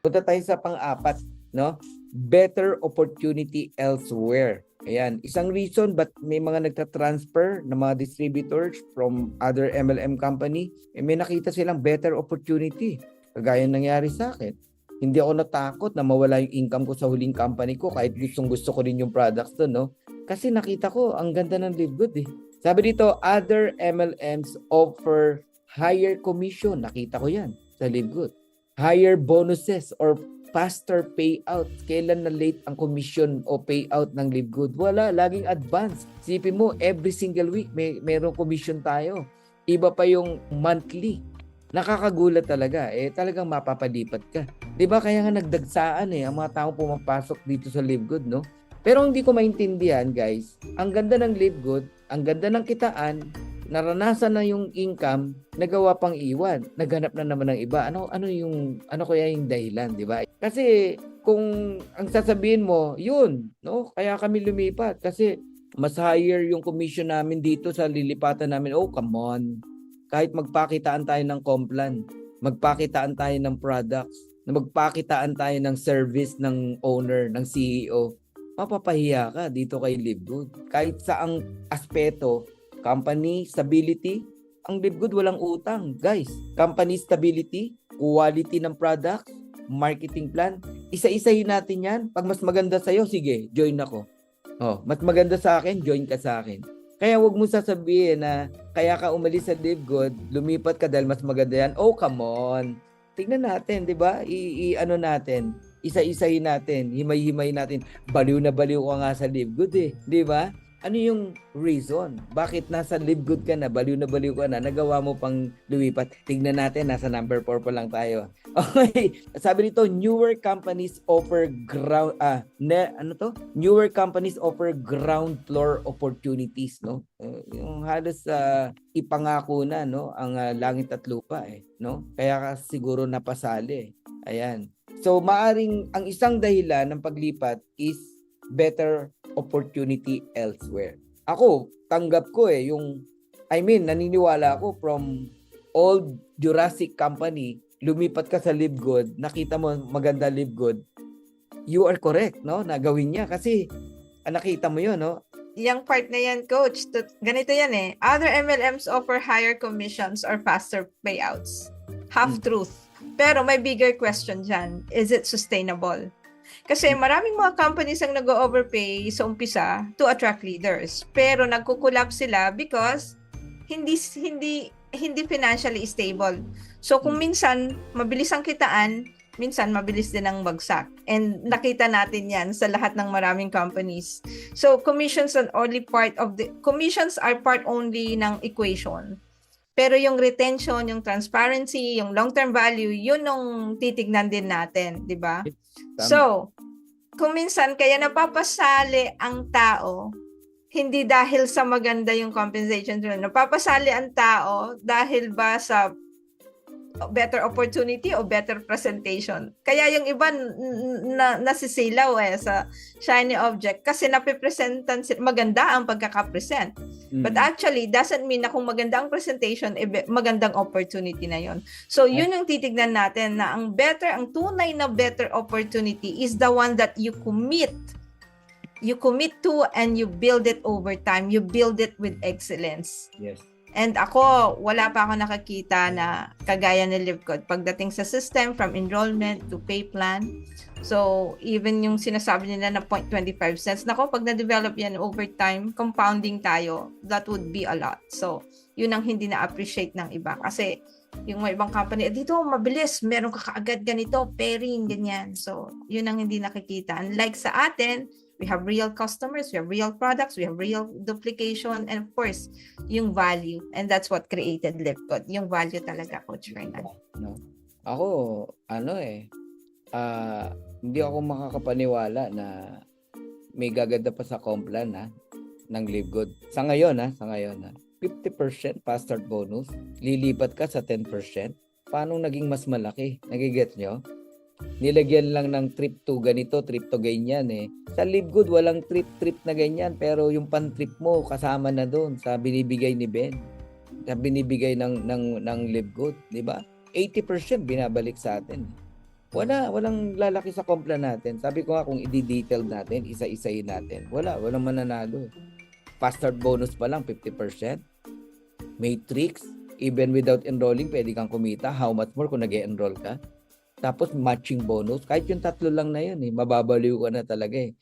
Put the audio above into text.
Punta tayo sa pang-apat, no? Better opportunity elsewhere. Ayan, isang reason ba't may mga nagta-transfer ng mga distributors from other MLM company, may nakita silang better opportunity. Kagaya nangyari sa akin. Hindi ako natakot na mawala yung income ko sa huling company ko kahit gustong-gusto ko rin yung products doon, no? Kasi nakita ko, ang ganda ng Live Good, eh. Sabi dito, other MLMs offer higher commission. Nakita ko yan sa Live Good. Higher bonuses or faster payout. Kailan na late ang commission o payout ng Live Good? Wala, laging advance. Sipin mo, every single week mayroong commission tayo. Iba pa yung monthly. Nakakagulat talaga. Talagang mapapalipat ka. 'Di ba? Kaya nga nagdagsaan ang mga taong pumapasok dito sa Live Good, no? Pero hindi ko maintindihan, guys. Ang ganda ng Live Good, ang ganda ng kitaan, naranasan na yung income, nagawa pang iwan, naghanap na naman ng iba. Ano kaya yung dahilan, di ba? Kasi kung ang sasabihin mo, yun, no? Kaya kami lumipat kasi mas higher yung commission namin dito sa lilipatan namin. Oh, come on. Kahit magpakitaan tayo ng Complan, magpakitaan tayo ng products, magpakitaan tayo ng service ng owner, ng CEO, mapapahiya ka dito kay Live Good. Kahit saang aspeto, company stability, ang Live Good walang utang, guys. Company stability, quality ng product, marketing plan, isa-isahin natin yan. Pag mas maganda sa'yo, sige, join ako. Oh, mas maganda sa akin, join ka sa akin. Kaya wag mo sasabihin na kaya ka umalis sa Live Good, lumipat ka dahil mas maganda yan. Oh, come on. Tignan natin, 'di ba? Ano natin, isa-isahin natin, himay-himay natin. Baliw na baliw ka nga sa Live Good 'di ba? Ano yung reason? Bakit nasa Live Good ka na, baliw ka na, nagawa mo pang lumipat? Tignan natin, nasa number 4 pa lang tayo. Okay, sabi nito, newer companies offer newer companies offer ground floor opportunities, no? Yung halos ipangako na, no, ang langit at lupa, no? Kaya siguro napasali. Ayan. So, maaring ang isang dahilan ng paglipat is better opportunity elsewhere. Ako, tanggap ko naniniwala ako from old Jurassic company, lumipat ka sa Live Good, nakita mo maganda Live Good, you are correct, no? Nagawin niya kasi nakita mo yun, no? Yung part na yan, coach, ganito yan Other MLMs offer higher commissions or faster payouts. Half truth. Pero may bigger question dyan. Is it sustainable? Kasi maraming mga companies ang nag-overpay sa umpisa to attract leaders. Pero nagko-collapse sila because hindi financially stable. So kung minsan mabilis ang kitaan, minsan mabilis din ang bagsak. And nakita natin 'yan sa lahat ng maraming companies. So commissions are part only ng equation. Pero yung retention, yung transparency, yung long-term value, yun yung titignan din natin, di ba? So, kung minsan kaya napapasali ang tao, hindi dahil sa maganda yung compensation, napapasali ang tao dahil ba sa better opportunity o better presentation. Kaya yung iba nasisilaw sa shiny object kasi napipresentan maganda ang pagkakapresent. But actually, doesn't mean na kung maganda ang presentation, magandang opportunity na yon. So, yun yung titignan natin na ang tunay na better opportunity is the one that you commit to and you build it over time. You build it with excellence. Yes. And ako, wala pa ako nakakita na kagaya ni Live Good pagdating sa system from enrollment to pay plan. So, even yung sinasabi nila na 0.25 cents, nako, pag na-develop yan over time, compounding tayo, that would be a lot. So, yun ang hindi na-appreciate ng iba. Kasi, yung mga ibang company, dito, mabilis, meron ka kaagad ganito, pairing, ganyan. So, yun ang hindi nakikita. Unlike sa atin, we have real customers, we have real products, we have real duplication, and of course, yung value. And that's what created Live Good. Yung value talaga, Coach Fernan. No. Ako, hindi ako makakapaniwala na may gaganda pa sa Complan ng Live Good. Sa ngayon 50% fast start bonus, lilipat ka sa 10%. Paano naging mas malaki? Nagigets nyo? Nilagyan lang ng trip to ganito, trip to ganyan Sa Live Good, walang trip na ganyan. Pero yung pan-trip mo, kasama na doon sa binibigay ni Ben. Sa binibigay ng Live Good. Di ba? 80% binabalik sa atin. walang lalaki sa kompla natin. Sabi ko nga kung i-detail natin, isa-isahin natin. Walang mananalo. Fast start bonus pa lang 50%. Matrix, even without enrolling, pwede kang kumita. How much more kung nag-enroll ka? Tapos matching bonus, kahit yung tatlo lang na yun, mababaliw ka na talaga eh.